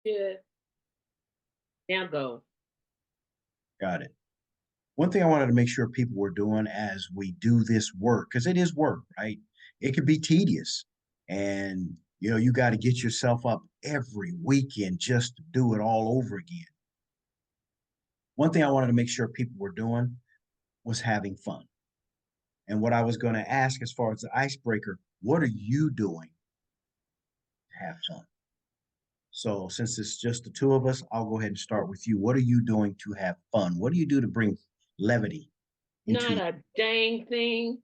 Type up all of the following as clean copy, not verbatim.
Yeah. Now go. Got it. One thing I wanted to make sure people were doing as we do this work, because it is work, right? It can be tedious. And, you got to get yourself up every weekend just to do it all over again. One thing I wanted to make sure people were doing was having fun. And what I was going to ask as far as the icebreaker, what are you doing to have fun? So since it's just the two of us, I'll go ahead and start with you. What are you doing to have fun? What do you do to bring levity into Not your... a dang thing.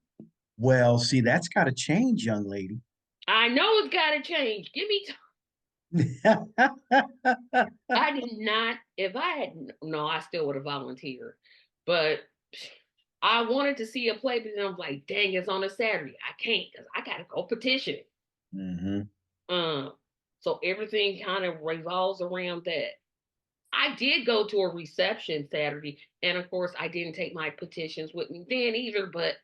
Well, see, that's got to change, young lady. I know it's got to change. Give me I did not. If I had no, I still would have volunteered. But I wanted to see a play, but then I'm like, dang, it's on a Saturday. I can't because I gotta go petition. Hmm. Um, so everything kind of revolves around that. I did go to a reception Saturday, and of course, I didn't take my petitions with me then either. But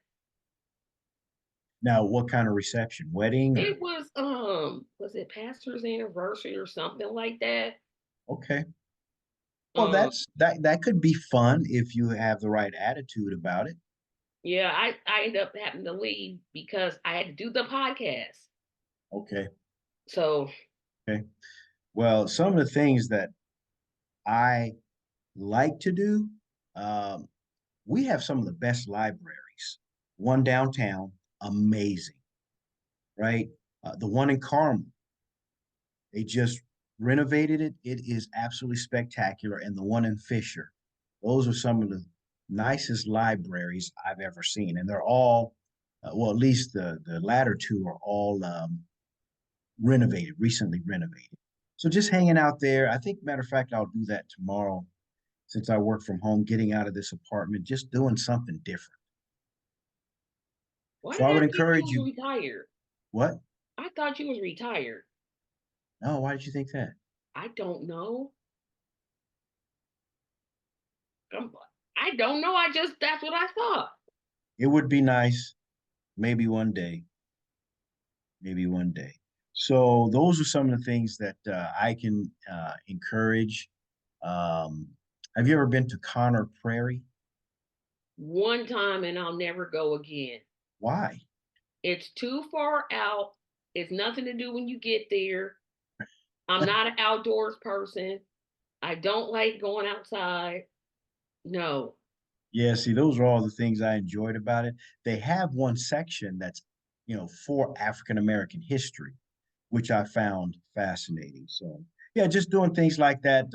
Now, what kind of reception? Wedding or... it was it pastor's anniversary or something like that? Okay. Well, Um, that could be fun if you have the right attitude about it. yeah, I ended up having to leave because I had to do the podcast. Okay. So Okay. Well, some of the things that I like to do, um, we have some of the best libraries. One downtown, amazing, right? The one in Carmel, they just renovated it. It is absolutely spectacular. And the one in Fisher, those are some of the nicest libraries I've ever seen. And they're all, well, at least the latter two are all renovated, recently renovated. So just hanging out there. I think, matter of fact, I'll do that tomorrow since I work from home, getting out of this apartment, just doing something different. why So did I would I think you encourage was you. retired? What? I thought you was retired. No, why did you think that? I don't know. Um, I don't know. I just that's what I thought. It would be nice, maybe one day, maybe one day. So those are some of the things that I can encourage. Um, have you ever been to Connor Prairie? One time and I'll never go again. Why? It's too far out. It's nothing to do when you get there. I'm not an outdoors person. I don't like going outside. No. Yeah, see, those are all the things I enjoyed about it. They have one section that's, for African American history, which I found fascinating. So, yeah, just doing things like that.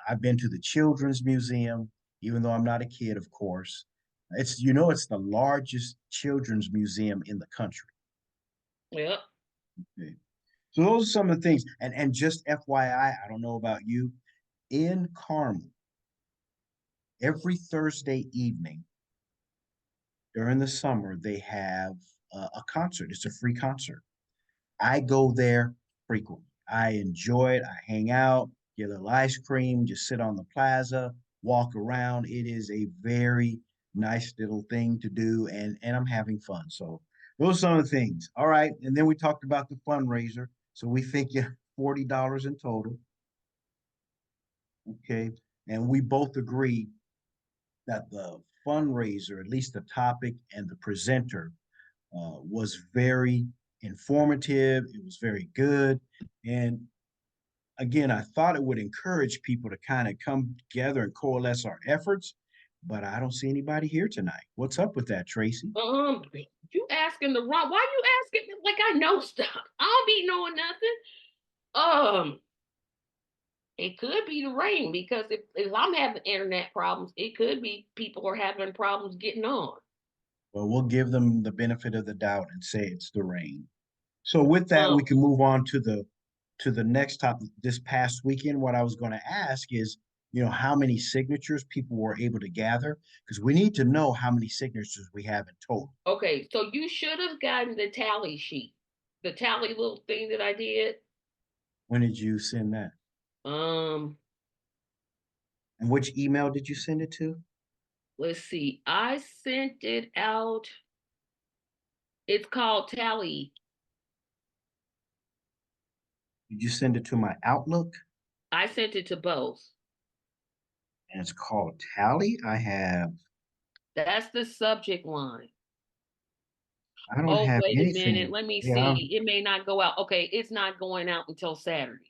I've been to the Children's Museum, even though I'm not a kid, of course. It's the largest children's museum in the country. Yep. Okay. So those are some of the things. And just FYI, I don't know about you, in Carmel, every Thursday evening during the summer, they have a concert. It's a free concert. I go there frequently. I enjoy it. I hang out, get a little ice cream, just sit on the plaza, walk around. It is a very nice little thing to do, and I'm having fun. So those are some of the things. All right, and then we talked about the fundraiser. So we think you $40 in total. Okay, and we both agree that the fundraiser, at least the topic and the presenter, was very informative. It was very good. And again, I thought it would encourage people to kind of come together and coalesce our efforts, but I don't see anybody here tonight. What's up with that, Tracy? You asking the wrong. Why you asking me like I know stuff? I don't be knowing nothing. Um, it could be the rain because if I'm having internet problems, it could be people are having problems getting on. Well, we'll give them the benefit of the doubt and say it's the rain. So with that, we Um, can move on to the next topic. This past weekend, what I was going to ask is, how many signatures people were able to gather, because we need to know how many signatures we have in total. okay, so you should have gotten the tally sheet, the tally little thing that I did. When did you send that? Um, And which email did you send it to? let's see. I sent it out. It's called Tally. Did you send it to my Outlook? I sent it to both. And it's called Tally. That's the subject line. I don't Oh, have wait a minute. anything. Let me Yeah, see. It may not go out. Okay, it's not going out until Saturday.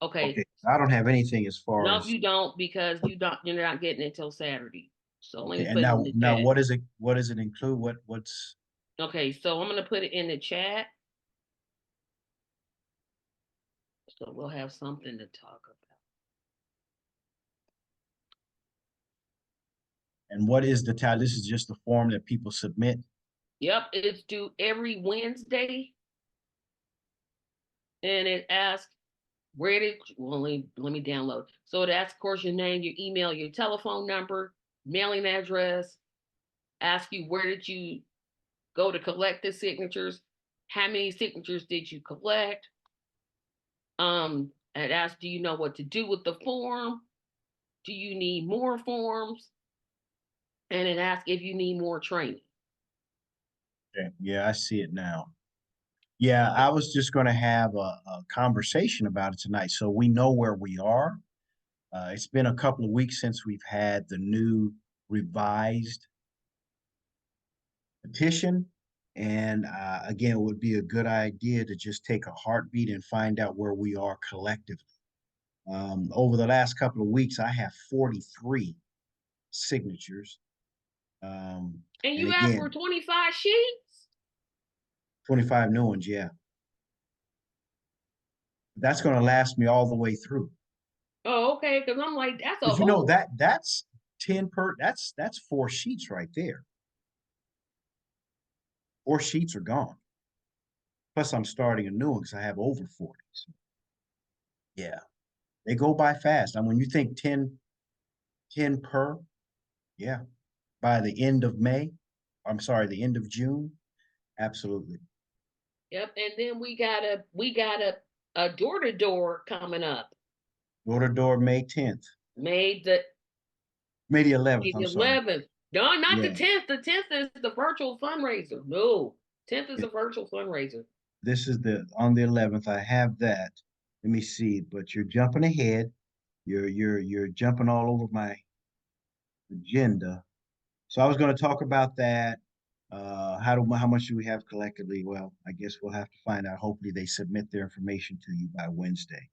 Okay. okay. I don't have anything as far No, as you don't because you're not getting it till Saturday. So let okay. me And put it in the now chat. what is it? What does it include? What's Okay, so I'm gonna put it in the chat. So we'll have something to talk about. and what is the tally? This is just the form that people submit. Yep, it's due every Wednesday, and it asks where did well let me download. So it asks, of course, your name, your email, your telephone number, mailing address. Ask you where did you go to collect the signatures? How many signatures did you collect? It asks, do you know what to do with the form? Do you need more forms? And it asks if you need more training. Okay. Yeah, I see it now. Yeah, I was just going to have a conversation about it tonight, so we know where we are. It's been a couple of weeks since we've had the new revised petition. And again, it would be a good idea to just take a heartbeat and find out where we are collectively. Over the last couple of weeks, I have 43 signatures. Um, And and you asked for again, 25 sheets? 25 new ones, yeah. That's going to last me all the way through. Oh, okay. Because I'm like, that's a Because you know whole. that's 10 per that's 4 sheets right there. 4 sheets are gone. Plus, I'm starting a new one because I have over 40. So, yeah, they go by fast. I mean, when you think 10 per, yeah, by the end of May, I'm sorry, the end of June, absolutely. Yep. And then we got a door to door coming up. Door to door May 10th, May the May the 11th, May the I'm sorry. 11th. No, not the Yeah, 10th. The 10th is the virtual fundraiser. No, 10th is it, a virtual fundraiser. this is on the 11th. I have that. Let me see, but you're jumping ahead. You're jumping all over my agenda. So I was going to talk about that. How much do we have collectively? Well, I guess we'll have to find out. Hopefully, they submit their information to you by Wednesday.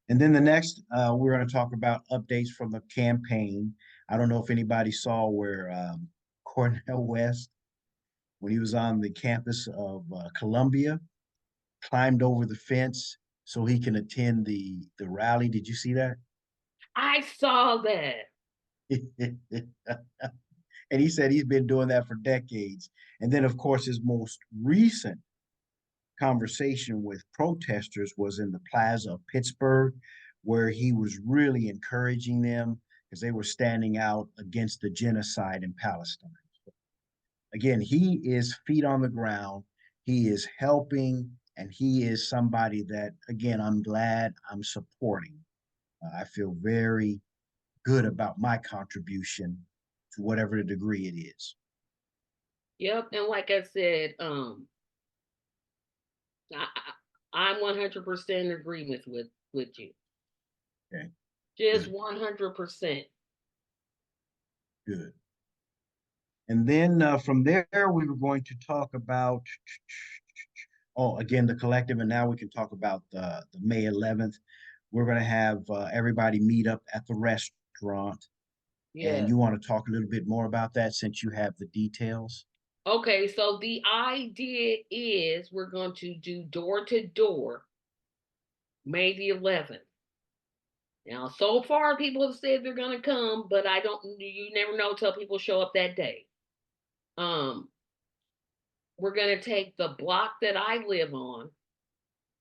And then the next, we're going to talk about updates from the campaign. I don't know if anybody saw where Cornel West, when he was on the campus of Columbia, climbed over the fence so he can attend the rally. Did you see that? I saw that. And he said he's been doing that for decades. And then, of course, his most recent conversation with protesters was in the plaza of Pittsburgh, where he was really encouraging them because they were standing out against the genocide in Palestine. Again, he is feet on the ground. He is helping, and he is somebody that, again, I'm glad I'm supporting. I feel very good about my contribution to whatever the degree it is. Yep. And like I said, I'm 100% in agreement with you. Okay, Just good, 100%. good. And then from there, we were going to talk about, oh, again, the collective. And now we can talk about the May 11th. We're going to have everybody meet up at the restaurant. And Yeah. you want to talk a little bit more about that since you have the details? Okay, so the idea is we're going to do door to door May the 11th. Now, so far, people have said they're going to come, but I don't, you never know till people show up that day. Um, we're going to take the block that I live on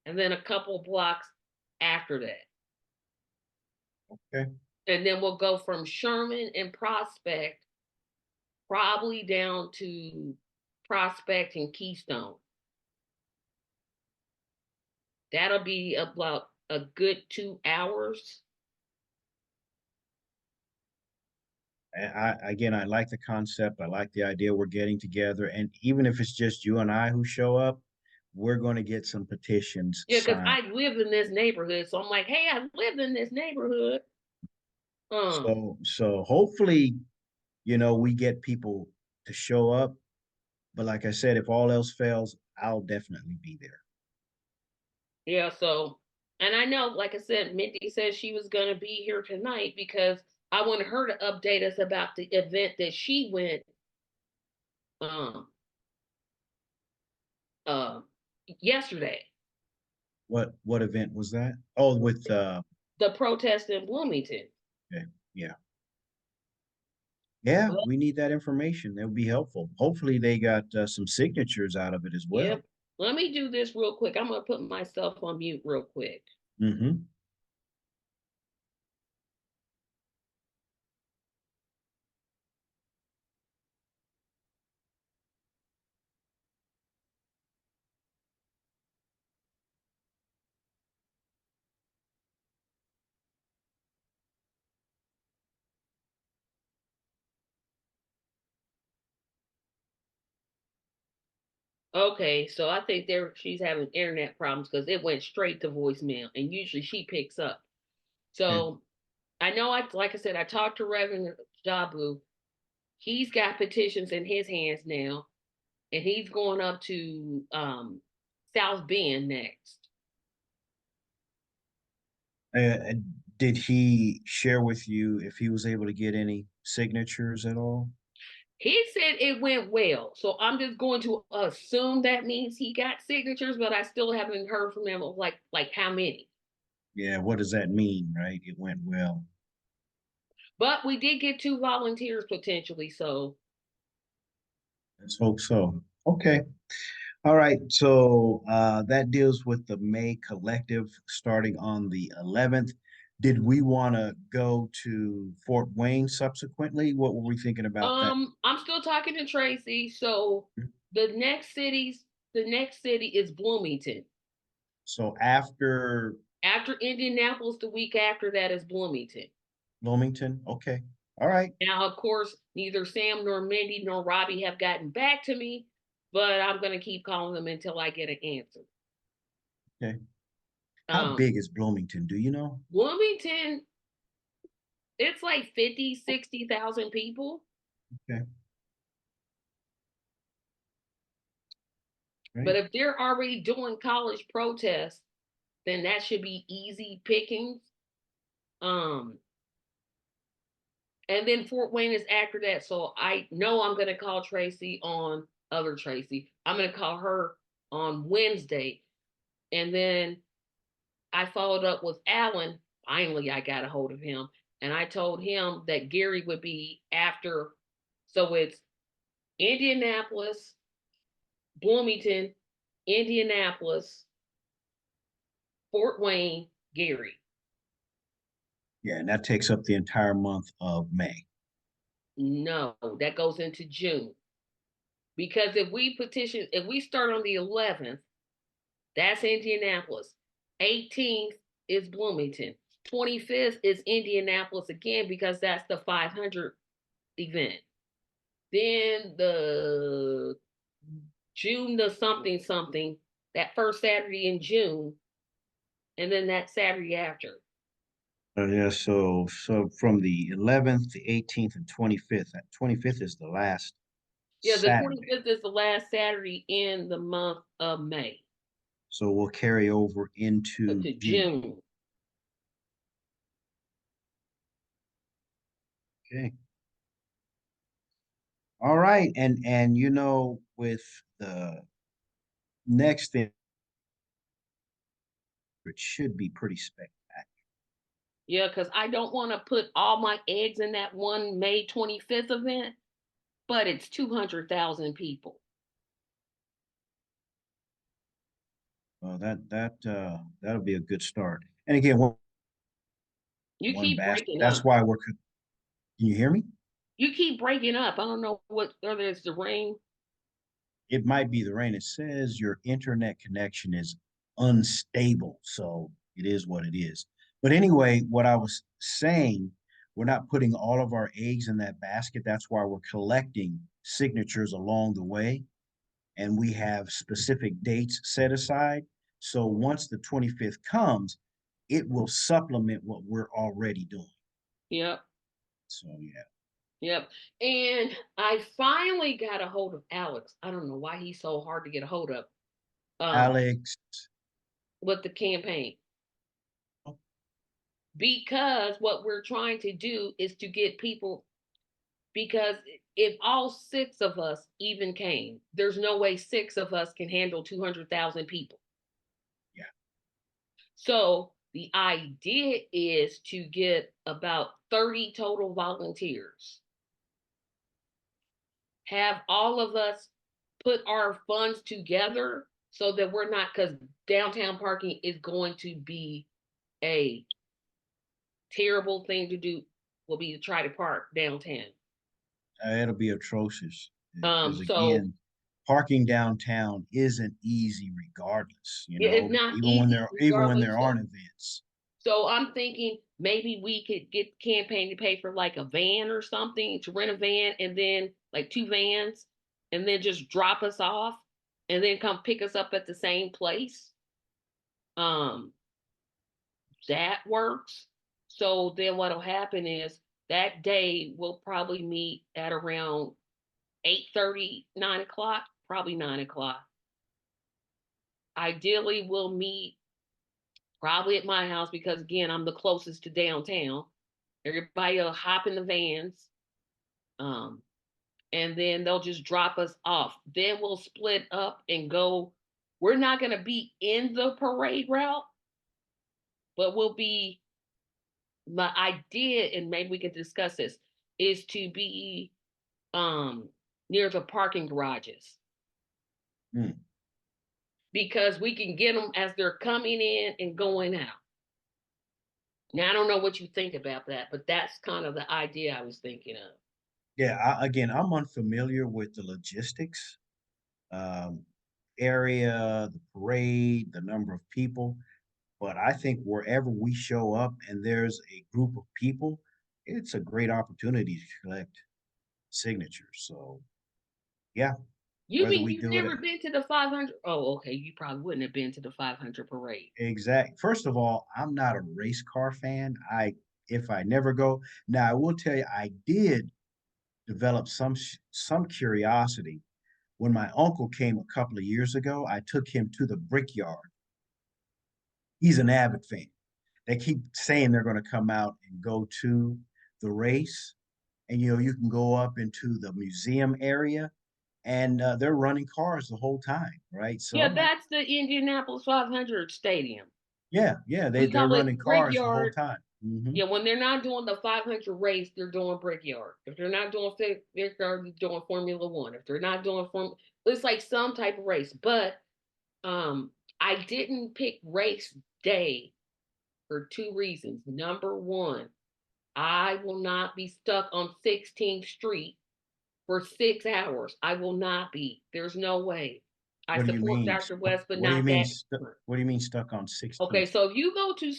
and then a couple blocks after that. Okay. And then we'll go from Sherman and Prospect probably down to Prospect and Keystone. That'll be about a good 2 hours. Again, I like the concept. I like the idea we're getting together. And even if it's just you and I who show up, we're going to get some petitions Yeah, because signed. I lived in this neighborhood, so I'm like, hey, I lived in this neighborhood. Um, So hopefully, we get people to show up. But like I said, if all else fails, I'll definitely be there. yeah, so and I know, like I said, Mindy said she was gonna be here tonight because I wanted her to update us about the event that she went um uh yesterday. What event was that? Oh, with The protest in Bloomington. okay, yeah. Yeah, But we need that information. That would be helpful. Hopefully they got some signatures out of it as well. yep. Let me do this real quick. I'm gonna put myself on mute real quick. Hmm. Okay, so I think there she's having internet problems because it went straight to voicemail, and usually she picks up. Okay. So I know I like I said, I talked to Reverend Jabu. He's got petitions in his hands now, and he's going up to South Bend next. Uh, did he share with you if he was able to get any signatures at all? He said it went well, so I'm just going to assume that means he got signatures, but I still haven't heard from him of like how many. Yeah, what does that mean, right? It went well. But we did get two volunteers potentially, so Let's hope so. Okay. All right. So that deals with the May collective starting on the 11th. Did we want to go to Fort Wayne subsequently? What were we thinking about that? I'm still talking to Tracy. So the next cities, the next city is Bloomington. So after After Indianapolis, the week after that is Bloomington. Wilmington? Okay. All right. Now, of course, neither Sam nor Mindy nor Robbie have gotten back to me, but I'm going to keep calling them until I get an answer. Okay. How Um, big is Bloomington? Do you know? Bloomington, it's like 50, 60,000 people. Okay. But Right. if they're already doing college protests, then that should be easy pickings. Um, and then Fort Wayne is after that. So I know I'm going to call Tracy on other Tracy. I'm going to call her on Wednesday. And then I followed up with Alan. Finally, I got a hold of him. And I told him that Gary would be after. So it's Indianapolis, Bloomington, Indianapolis, Fort Wayne, Gary. Yeah, and that takes up the entire month of May. No, that goes into June. Because if we start on the 11th, that's Indianapolis. 18th is Bloomington. 25th is Indianapolis again because that's the 500 event. Then the June the something something, that first Saturday in June, and then that Saturday after. Yeah, so from the 11th, the 18th, and 25th. That 25th is the last Yeah, the Saturday. 25th is the last Saturday in the month of May So we'll carry over into to June. June. Okay. All right. And with the next thing, it should be pretty spectacular. Yeah, because I don't want to put all my eggs in that one May 25th event, but it's 200,000 people. Well, that'll be a good start. And again, we're You one keep basket. breaking That's up. why we're. Can you hear me? You keep breaking up. I don't know whether it's the rain. It might be the rain. It says your internet connection is unstable, so it is what it is. But anyway, what I was saying, we're not putting all of our eggs in that basket. That's why we're collecting signatures along the way. and we have specific dates set aside. So once the 25th comes, it will supplement what we're already doing. Yep. So yeah. Yep. And I finally got a hold of Alex. I don't know why he's so hard to get a hold of. Um, Alex. with the campaign. Because what we're trying to do is to get people, because if all six of us even came, there's no way six of us can handle 200,000 people. Yeah. So the idea is to get about 30 total volunteers, have all of us put our funds together so that we're not, because downtown parking is going to be a terrible thing to do, will be to try to park downtown. It'll be atrocious because So again, parking downtown isn't easy regardless, it's not easy even when regardless. there aren't events. So I'm thinking maybe we could get the campaign to pay for like a van or something, to rent a van, and then like two vans, and then just drop us off and then come pick us up at the same place. Um, that works. So then what'll happen is that day we'll probably meet at around 8:30, 9 o'clock, probably 9 o'clock. Ideally, we'll meet probably at my house because again, I'm the closest to downtown. Everybody will hop in the vans, um, and then they'll just drop us off. Then we'll split up and go. We're not going to be in the parade route, but we'll be. My idea, and maybe we can discuss this, is to be near the parking garages Hmm. because we can get them as they're coming in and going out. Now I don't know what you think about that, but that's kind of the idea I was thinking of. Yeah, again, I'm unfamiliar with the logistics, um, area, the parade, the number of people, but I think wherever we show up and there's a group of people, it's a great opportunity to collect signatures. So yeah, You whether mean we you've do it never been to the 500? Oh, okay. You probably wouldn't have been to the 500 parade. exact. First of all, I'm not a race car fan. If I never go, now I will tell you, I did develop some curiosity when my uncle came a couple of years ago. I took him to the Brickyard. He's an avid fan. They keep saying they're going to come out and go to the race, and you can go up into the museum area, and they're running cars the whole time, right? So Yeah, I'm like, that's the Indianapolis 500 stadium. yeah, We they're call running it cars the whole Brickyard. time. Yeah, when they're not doing the 500 race, they're doing Brickyard. If they're not doing Brickyard, they're doing Formula One. If they're not doing it's like some type of race. But I didn't pick race day for two reasons. Number one, I will not be stuck on 16th Street for 6 hours. I will not be. There's no way. I What do you support mean? Dr. West, but What do you not mean? that. What do you mean stuck on 16th Okay, Street? so if you go to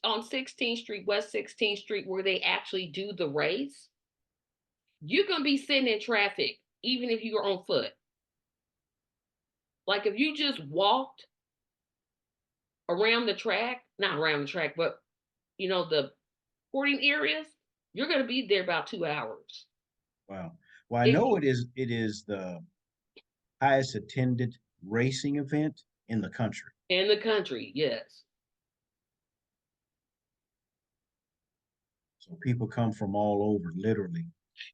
on 16th Street, West 16th Street, where they actually do the race, you're gonna be sitting in traffic, even if you're on foot. Like if you just walked around the track, not around the track, but the sporting areas, you're gonna be there about 2 hours. Wow. Well, I If know it is the highest attended racing event in the country. in the country, yes. So people come from all over, literally,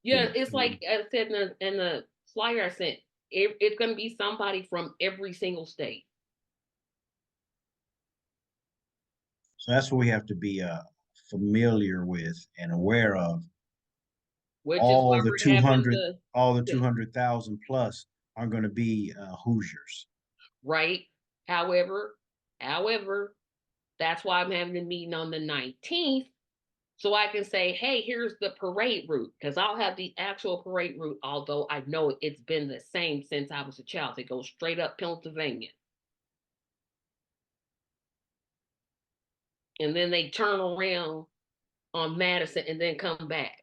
Yeah, it's to like I said in the flyer I sent, it's gonna be somebody from every single state. so that's what we have to be familiar with and aware of. Which is why All the we're having 200, the all the yeah, 200,000 plus are going to be Hoosiers. right. However, however, that's why I'm having the meeting on the 19th. So I can say, hey, here's the parade route. Because I'll have the actual parade route, although I know it's been the same since I was a child. It goes straight up Pennsylvania. And then they turn around on Madison and then come back.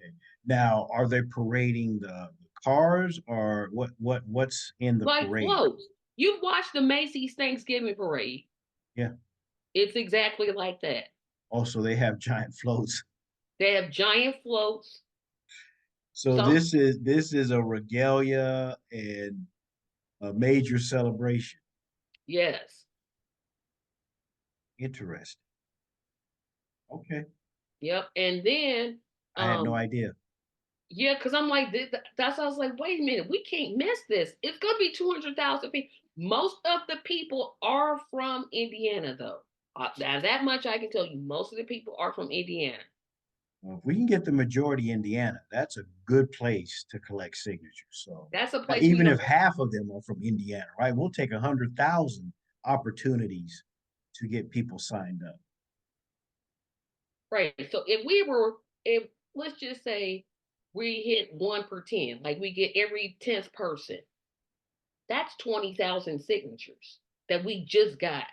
Okay. Now, are they parading the cars or what's in the like parade? floats. You've watched the Macy's Thanksgiving parade. Yeah. It's exactly like that. Also, they have giant floats. They have giant floats. So Some, this is a regalia and a major celebration. yes. Interesting. Okay. Yep. And then, I had no um, idea. yeah, because I'm like, that's I was like, wait a minute, we can't miss this. It's gonna be 200,000 people. Most of the people are from Indiana, though. Now that much I can tell you. Most of the people are from Indiana. Well, if we can get the majority Indiana, that's a good place to collect signatures. So That's a place we even don't. if half of them are from Indiana, right? We'll take 100,000 opportunities to get people signed up. Right. So if let's just say we hit 1 per 10, like we get every 10th person, that's 20,000 signatures that we just got.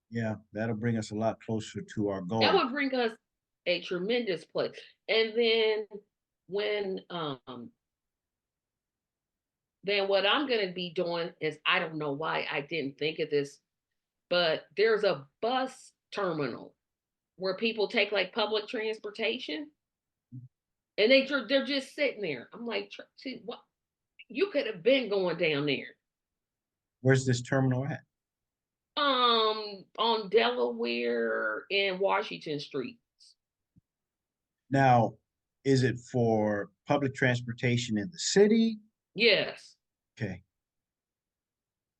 Yeah, that'll bring us a lot closer to our That goal. would bring us a tremendous place. And when then what I'm gonna be doing is I don't know why I didn't think of this, but there's a bus terminal where people take like public transportation and they're just sitting there. I'm like, see, what you could have been going down there. Where's this terminal at? On Delaware and Washington Streets. Now, is it for public transportation in the city? Yes. Okay.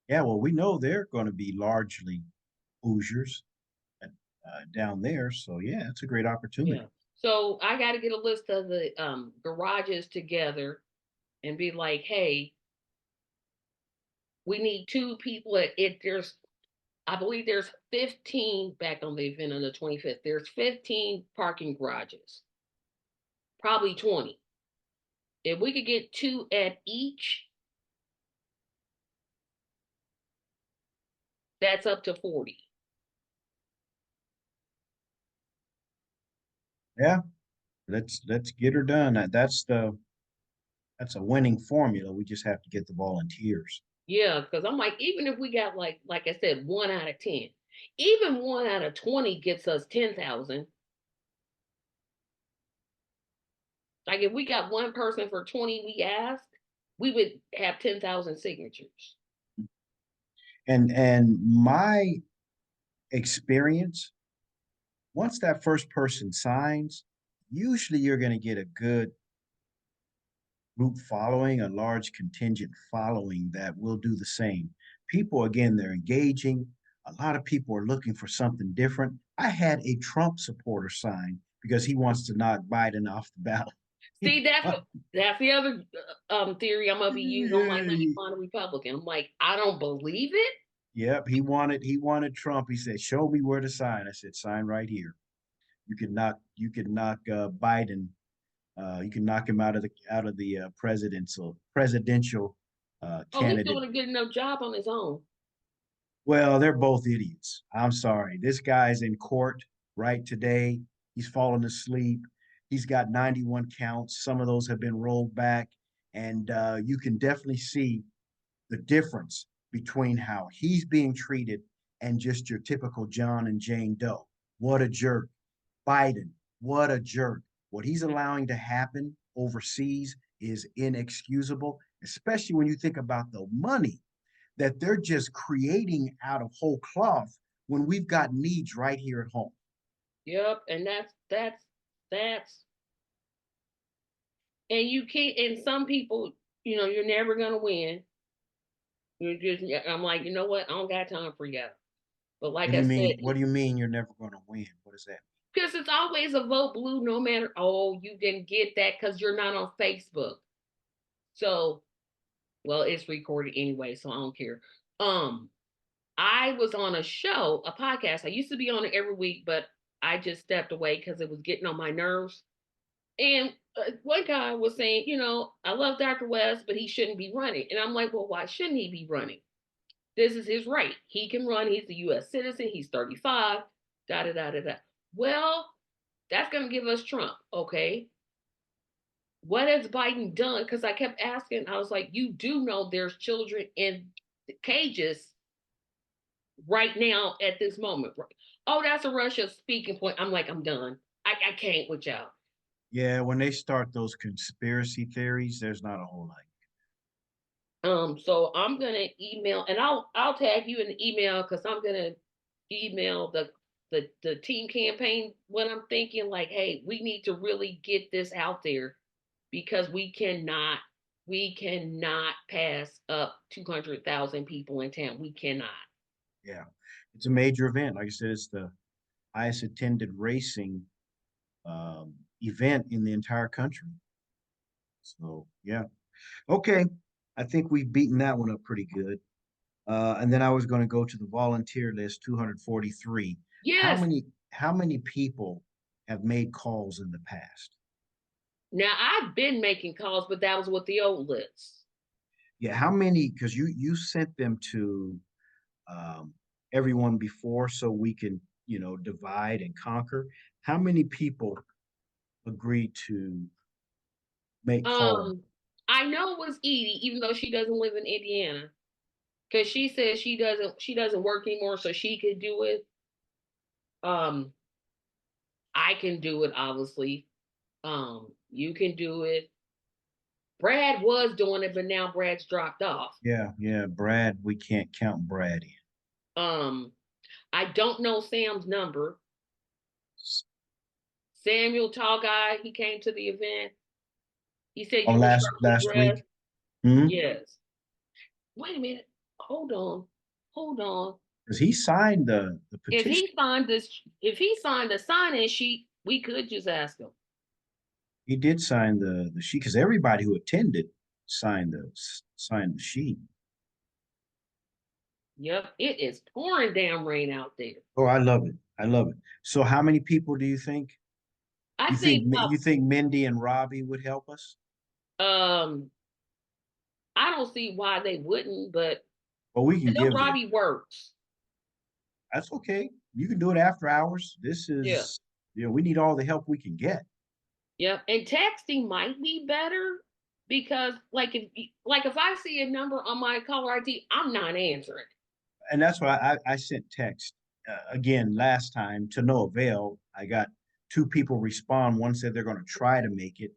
Yeah, well, we know they're going to be largely Hoosiers down there. So, yeah, it's a great Yeah. opportunity. So I got to get a list of the garages together and be like, hey, we need two people at it. I believe there's 15 back on the event on the 25th. There's 15 parking garages, probably 20. If we could get two at each, that's up to 40. Yeah, let's get her done. That's a winning formula. We just have to get the volunteers. Yeah, because I'm like, even if we got like I said, 1 out of 10, even 1 out of 20 gets us 10,000. Like if we got one person for 20 we asked, we would have 10,000 signatures. And my experience, once that first person signs, usually you're going to get a good group following, a large contingent following that will do the same. People, again, they're engaging. A lot of people are looking for something different. I had a Trump supporter sign because he wants to knock Biden off the ballot. See, that's the other theory I'm gonna be using. I'm like, let me find a Republican. I'm like, I don't believe it. Yep, he wanted Trump. He said, "Show me where to sign." I said, "Sign right here." You can knock Biden. You can knock him out of the presidential Oh, he's candidate. doing a good enough job on his own. Well, they're both idiots. I'm sorry. This guy's in court right today. He's fallen asleep. He's got 91 counts. Some of those have been rolled back, and you can definitely see the difference between how he's being treated and just your typical John and Jane Doe. What a jerk. Biden, what a jerk. What he's allowing to happen overseas is inexcusable, especially when you think about the money that they're just creating out of whole cloth when we've got needs right here at home. Yep, and that's and you can't. And some people, you're never gonna win. You're just. I'm like, you know what? I don't got time for you. But What like do I you said, mean? What do you mean you're never going to win? What does that because it's always a vote blue, no matter. Oh, you didn't get that because you're not on Facebook. So, well, it's recorded anyway, so I don't care. Um, I was on a show, a podcast. I used to be on it every week, but I just stepped away because it was getting on my nerves. And one guy was saying, I love Dr. West, but he shouldn't be running. And I'm like, well, why shouldn't he be running? This is his right. He can run. He's a U.S. citizen. He's 35. Da da da da da. Well, that's going to give us Trump. Okay. what has Biden done? Because I kept asking, I was like, you do know there's children in cages right now at this moment. Oh, that's a Russia speaking point. I'm like, I'm done. I can't with y'all. Yeah, when they start those conspiracy theories, there's not a whole lot. So I'm gonna email and I'll tag you in the email because I'm gonna email the team campaign what I'm thinking, like, hey, we need to really get this out there because we cannot pass up 200,000 people in town. We cannot. Yeah, it's a major event. Like I said, it's the highest attended racing event in the entire country. So yeah, okay. I think we've beaten that one up pretty good. And then I was going to go to the volunteer list, 243. How Yes. many how many people have made calls in the past? Now I've been making calls, but that was with the old list. Yeah, how many? Because you sent them to um, everyone before, so we can divide and conquer. How many people agreed to make calls? Um, I know it was Edie, even though she doesn't live in Indiana, because she says she doesn't work anymore, so she could do it. Um, I can do it, obviously. You can do it. Brad was doing it, but now Brad's dropped off. Yeah, yeah, Brad. We can't count Brad in. Um, I don't know Sam's number. Samuel, tall guy, he came to the event. He said Oh, you were sharply last dressed. week. Hmm. Yes. Wait a minute. Hold on. Hold on. Because he signed the petition. If he signed the sign-in sheet, we could just ask him. He did sign the sheet because everybody who attended signed the sheet. Yep, it is pouring down rain out there. Oh, I love it. I love it. So, how many people do you think? I You think think you think Mindy and Robbie would help us? I don't see why they wouldn't, but Well, we I can know give the. Robbie works. That's okay. You can do it after hours. This Yeah. is, we need all the help we can get. Yep. And texting might be better because like if I see a number on my caller ID, I'm not answering. And that's why I sent text again last time to no avail. I got two people respond. One said they're going to try to make it,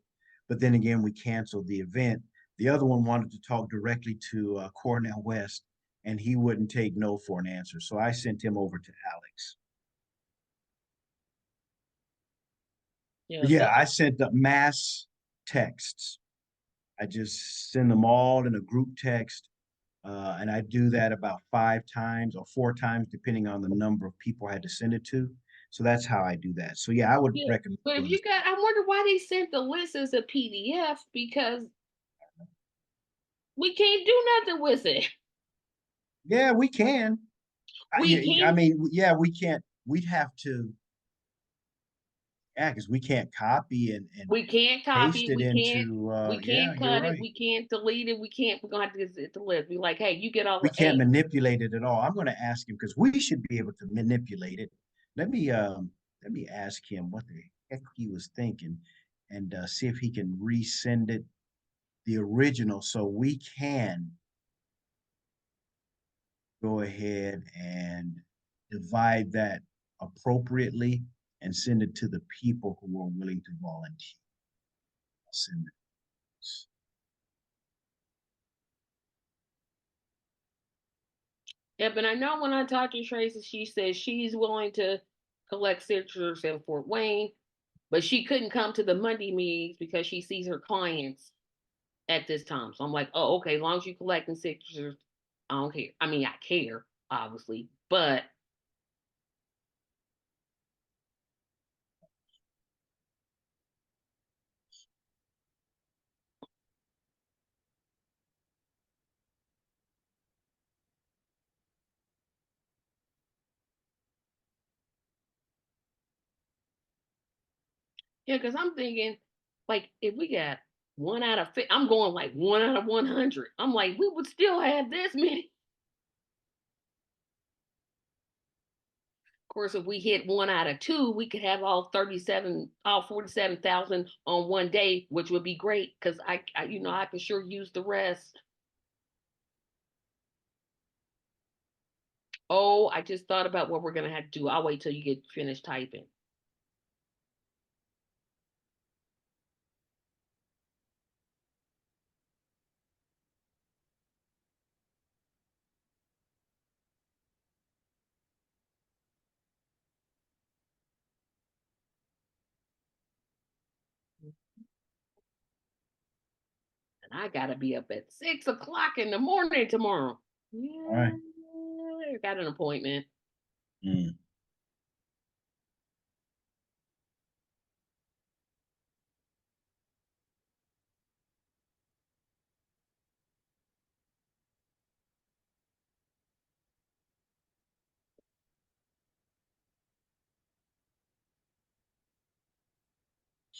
but then again, we canceled the event. The other one wanted to talk directly to Cornell West, and he wouldn't take no for an answer. So I sent him over to Alex. Yeah, But so yeah, I sent the mass texts. I just send them all in a group text. And I do that about 5 times or 4 times, depending on the number of people I had to send it to. So that's how I do that. So yeah, I would yeah. recommend But if doing this. you got I wonder why they sent the list as a PDF because we can't do nothing with it. Yeah, we can. We I can't mean, yeah, we can't. We'd have to, yeah, because we can't copy and we can't paste copy, it into. we Yeah, can't you're cut it, right. we can't delete it, we're gonna have to get the list. Be like, hey, you get all We the can't eight. manipulate it at all. I'm going to ask him because we should be able to manipulate it. Let me um let me ask him what the heck he was thinking, and see if he can resend it the original so we can go ahead and divide that appropriately and send it to the people who are willing to volunteer. I'll send it. Yeah, but I know when I talked to Tracy, she said she's willing to collect signatures in Fort Wayne, but she couldn't come to the Monday meetings because she sees her clients at this time. So I'm like, oh, okay, as long as you collecting signatures, I don't care. I mean, I care, obviously, but yeah, because I'm thinking, like, if we got one out of I'm going like 1 out of 100. I'm like, we would still have this many. course, if we hit one out of two, we could have all 47,000 on one day, which would be great because I can sure use the rest. Oh, I just thought about what we're gonna have to do. I'll wait till you get finished typing. And I gotta be up at 6 o'clock in the morning tomorrow. All Yeah, right. I got an appointment. Mm.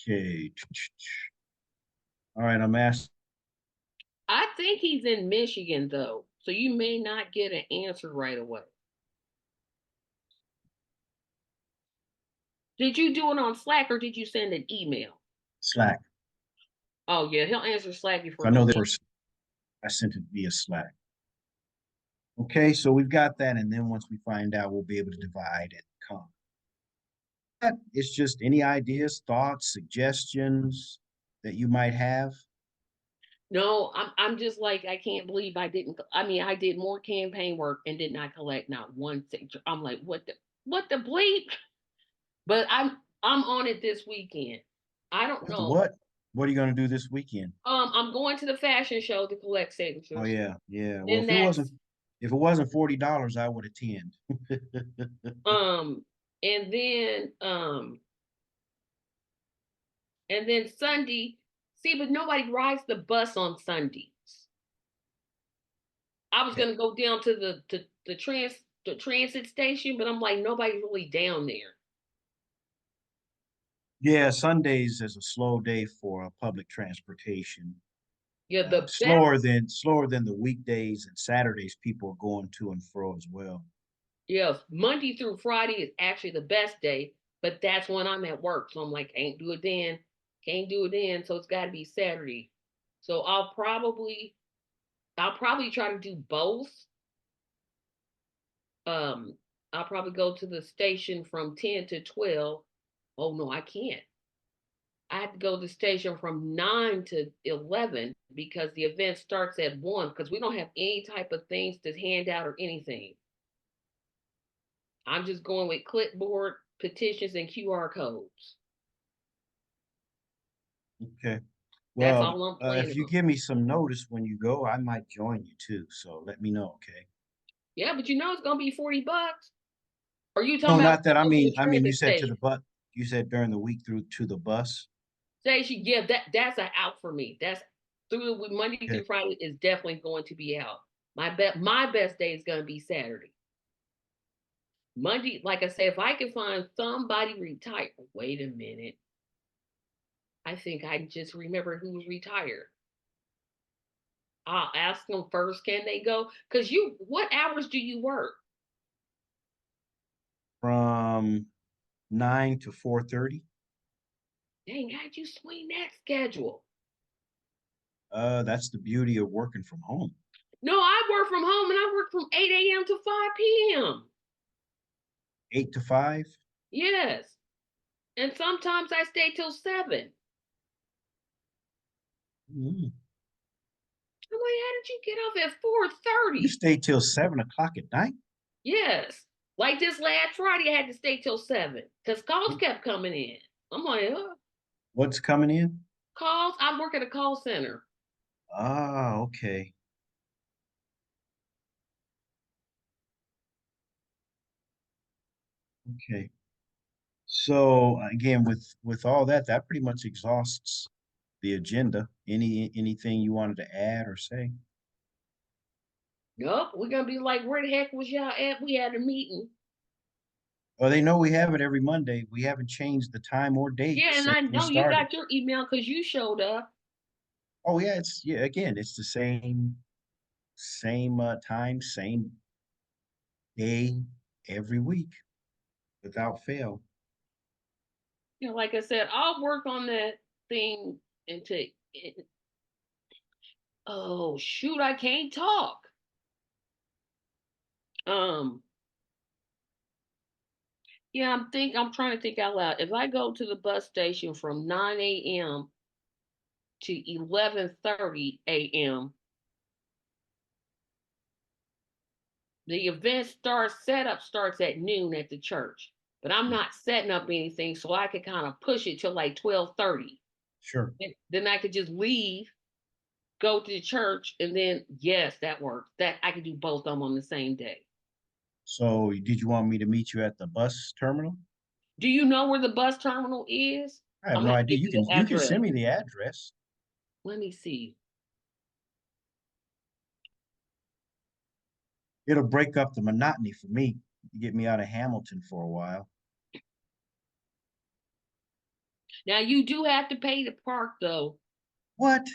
Okay. All right. I'm asked I think he's in Michigan though, so you may not get an answer right away. Did you do it on Slack or did you send an email? Slack. Oh yeah, he'll answer Slack before I the know the link. person. I sent it via Slack. Okay. So we've got that. And then once we find out, we'll be able to divide and come. It's just any ideas, thoughts, suggestions that you might have. No, I'm just like I can't believe I didn't. I mean, I did more campaign work and did not collect not one signature. I'm like, what the bleep? But I'm on it this weekend. I don't What the know. what? What are you going to do this weekend? I'm going to the fashion show to collect Oh signatures. yeah, yeah. Well, Then that's if it wasn't $40, I would attend. um and then Sunday. See, but nobody rides the bus on Sundays. I was Okay. gonna go down to the transit station, but I'm like nobody's really down there. Yeah, Sundays is a slow day for public transportation. Yeah, the best. Slower than the weekdays and Saturdays. People are going to and fro as well. Yeah, Monday through Friday is actually the best day, but that's when I'm at work. So I'm like, can't do it then. So it's got to be Saturday. So I'll probably try to do both. Um, I'll probably go to the station from 10 to 12. Oh no, I can't. I have to go to the station from 9 to 11 because the event starts at 1 because we don't have any type of things to hand out or anything. I'm just going with clipboard, petitions, and QR codes. Okay. That's Well, all I'm if planning you on. give me some notice when you go, I might join you too. So let me know, okay? Yeah, but you know it's gonna be $40. Are you No, talking about not that. to I go to mean, the I mean, you transit said to station? the bus. You said during the week through to the bus. Station, yeah, that's an out for me. That's through the Monday Okay. through Friday is definitely going to be out. My best day is gonna be Saturday. Monday, like I said, if I can find somebody retired, wait a minute. I think I just remember who's retired. I'll ask them first, can they go? Because what hours do you work? From 9 to 4:30. Dang, how'd you swing that schedule? That's the beauty of working from home. No, I work from home and I work from 8 a.m. to 5 p.m. 8 to 5. Yes. And sometimes I stay till 7. Mm. I'm like, how did you get off at You 4:30? stay till 7 o'clock at night. Yes. Like this last Friday, I had to stay till 7 because calls kept coming in. I'm like, What's coming in? calls. I work at a call center. Ah, okay, okay. So again, with all that, that pretty much exhausts the agenda. Anything you wanted to add or say? Nope, we're gonna be like, where the heck was y'all at? We had a meeting. Well, they know we have it every Monday. We haven't changed the time or date Yeah, and since I we know you started. got your email because you showed up. Oh yeah, it's yeah. Again, it's the same time, same day every week. without fail. Like I said, I'll work on that thing until it, oh shoot, I can't talk. Um, yeah, I'm trying to think out loud. If I go to the bus station from 9 a.m. to 11:30 a.m., the event setup starts at noon at the church. But I'm not setting up anything, so I could kind of push it till like 12:30. Sure. Then I could just leave, go to the church, and then yes, that works. That I could do both of them on the same day. So, did you want me to meet you at the bus terminal? Do you know where the bus terminal is? I have I'm gonna no have to idea. give You you can the you can address. send me the address. Let me see. It'll break up the monotony for me. Get me out of Hamilton for a while. Now you do have to pay to park though. What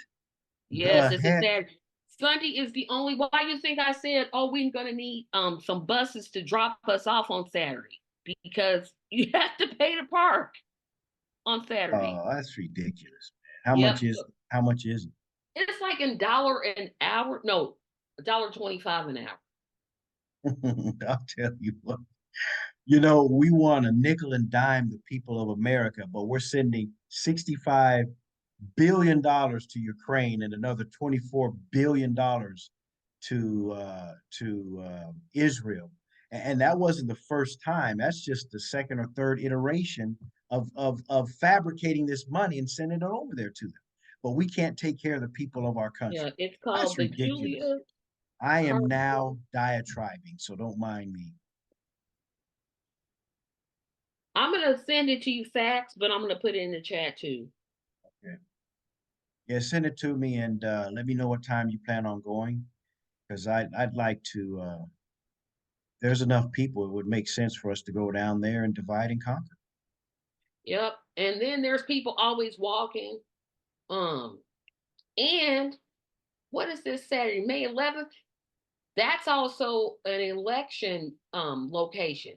Yes, the it's a heck? Saturday. Sunday is the only. Why you think I said, "Oh, we're gonna need some buses to drop us off on Saturday," because you have to pay to park on Saturday. Oh, that's ridiculous, man. Yep, How much is it's like a dollar an hour. No, $1.25 an hour. it? I'll tell you what. You know, we want a nickel and dime the people of America, but we're sending $65 billion to Ukraine and another $24 billion to Israel. And that wasn't the first time. That's just the second or third iteration of fabricating this money and sending it over there to them. But we can't take care of the people of our Yeah, country. it's That's called the ridiculous. Julia I am Carter. now diatribing, so don't mind me. I'm gonna send it to you fax, but I'm gonna put it in the chat too. Okay. Yeah, send it to me and let me know what time you plan on going because I'd like to. There's enough people. It would make sense for us to go down there and divide and conquer. Yep. And then there's people always walking. Um, and what is this Saturday, May 11th? That's also an election location.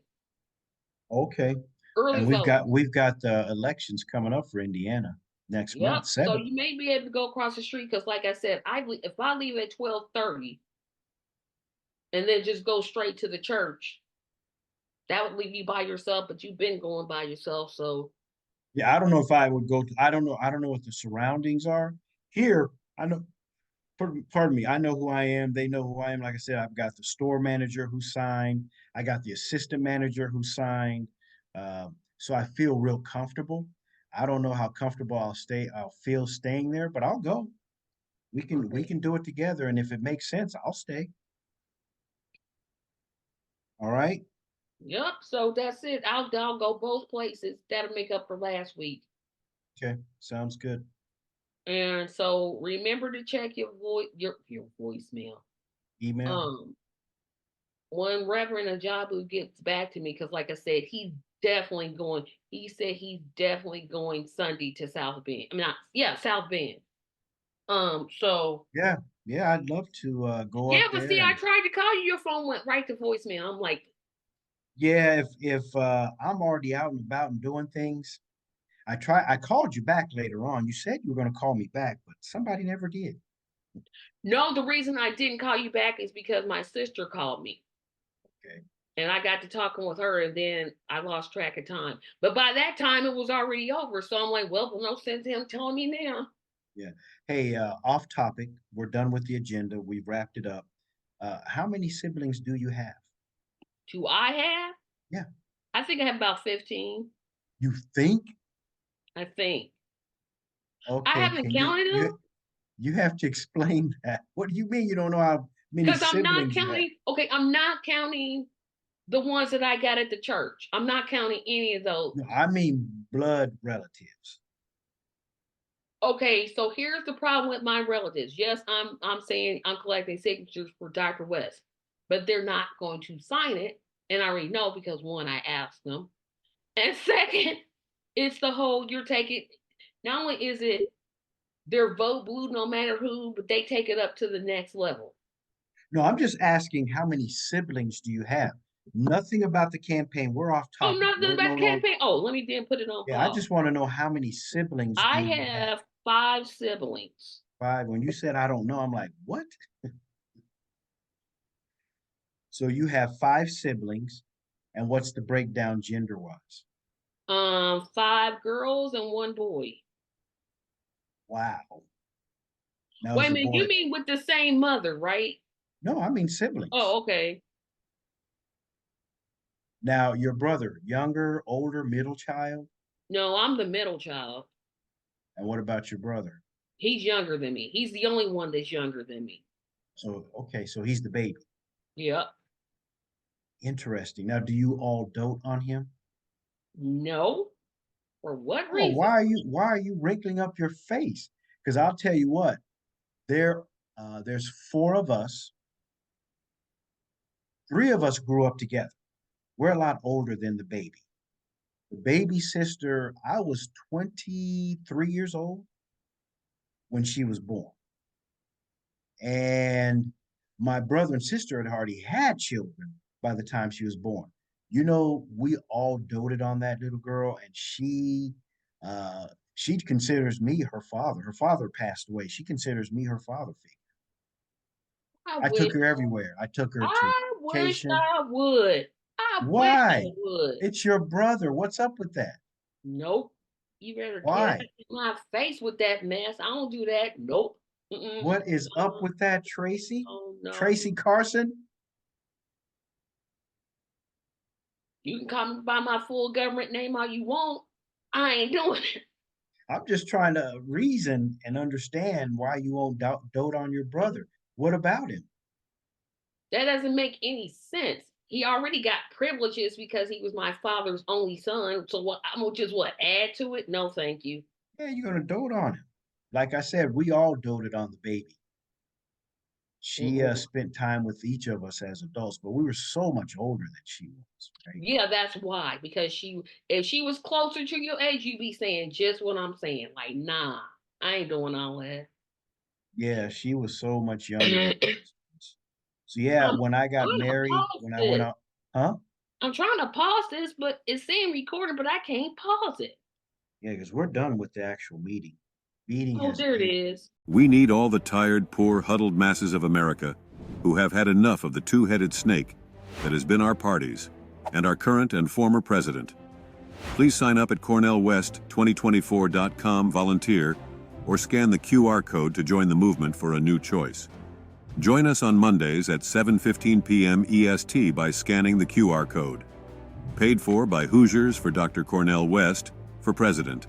Okay. Early And voting. we've got the elections coming up for Indiana next Yep. month, So 7th. you may be able to go across the street because, like I said, if I leave at 12:30 and then just go straight to the church, that would leave you by yourself. But you've been going by yourself, so Yeah, I don't know if I would go to, I don't know what the surroundings are. Here, I know, pardon me, I know who I am. They know who I am. Like I said, I've got the store manager who signed. I got the assistant manager who signed. So I feel real comfortable. I don't know how comfortable I'll feel staying there, but I'll go. We okay. can do it together. And if it makes sense, I'll stay. All right. Yep. So that's it. I'll go both places. That'll make up for last week. Okay. Sounds good. And so remember to check your voicemail. Email. Um, when Reverend Ajabu gets back to me, because like I said, he's definitely going. He said he's definitely going Sunday to South Bend. I mean, not, yeah, South Bend. So Yeah. Yeah. I'd love to go yeah, up but there see, I and tried to call you. Your phone went right to voicemail. I'm like, yeah, if I'm already out and about and doing things, I called you back later on. You said you were going to call me back, but somebody never did. no. The reason I didn't call you back is because my sister called me. Okay. And I got to talking with her, and then I lost track of time. But by that time, it was already over. So I'm like, well, no sense in him telling me now. Yeah. Hey, off topic. We're done with the agenda. We've wrapped it up. How many siblings do you have? Do I have? Yeah. I think I have about 15. You think? I think. I Okay. haven't Can counted them you have to explain that? What do you mean you don't know how many because I'm not siblings you have? counting. Okay, I'm not counting the ones that I got at the church. I'm not counting any of those. No, I mean blood relatives. Okay, so here's the problem with my relatives. Yes, I'm saying I'm collecting signatures for Dr. West, but they're not going to sign it. And I already know because one, I asked them. And second, it's the whole you're taking not only is it their vote blue no matter who, but they take it up to the next level. No, I'm just asking how many siblings do you have? Nothing about the campaign. We're off Oh, topic. nothing We're no about longer. campaign. Oh, let me then put it on Yeah, I pause. just want to know how many siblings I do you have? have 5 siblings. Five. When you said I don't know, I'm like, what? So you have five siblings, and what's the breakdown gender wise? 5 girls and 1 boy. Wow. Now Wait is a the minute, you boy? mean with the same mother, right? No, I mean siblings. Oh, okay. Now your brother, younger, older, middle child, No, I'm the middle child. and what about your brother? He's younger than me. He's the only one that's younger than me. So okay, so he's the baby. Yep. Interesting. Now, do you all dote on him? No. For what Oh, reason? why are you wrinkling up your face? Because I'll tell you what, there there's four of us. Three of us grew up together. We're a lot older than the baby. The baby sister, I was 23 years old when she was born. And my brother and sister had already had children by the time she was born. You know, we all doted on that little girl, and she considers me her father. Her father passed away. She considers me her father figure. I I wish. took her everywhere. I took her to I wish vacation. I would. I wish I Why? would. It's your brother. What's up with that? Nope. You better get out Why? of my face with that mess. I don't do that. Nope. Mm-mm. What is up with that, Tracy? Oh no. Tracy Carson? You can call me by my full government name all you want. I ain't doing it. I'm just trying to reason and understand why you won't dote on your brother. What about him? That doesn't make any sense. He already got privileges because he was my father's only son. So what? I'm gonna just what add to it? No, thank you. Yeah, you're gonna dote on him. Like I said, we all doted on the baby. She Mm-mm. spent time with each of us as adults, but we were so much older than she was, right? Yeah, that's why. Because if she was closer to your age, you'd be saying just what I'm saying. Like, nah, I ain't doing all that. Yeah, she was so much younger than the I'm, rest of us. So yeah, when I got trying to married, pause when I went this. out, huh? I'm trying to pause this, but it's saying recorded, but I can't pause it. Yeah, because we're done with the actual meeting. Meeting Oh, has there it ended. is. We need all the tired, poor, huddled masses of America who have had enough of the two-headed snake that has been our parties and our current and former president. Please sign up at cornellwest2024.com volunteer or scan the QR code to join the movement for a new choice. Join us on Mondays at 7:15 p.m. EST by scanning the QR code. Paid for by Hoosiers for Dr. Cornell West for President.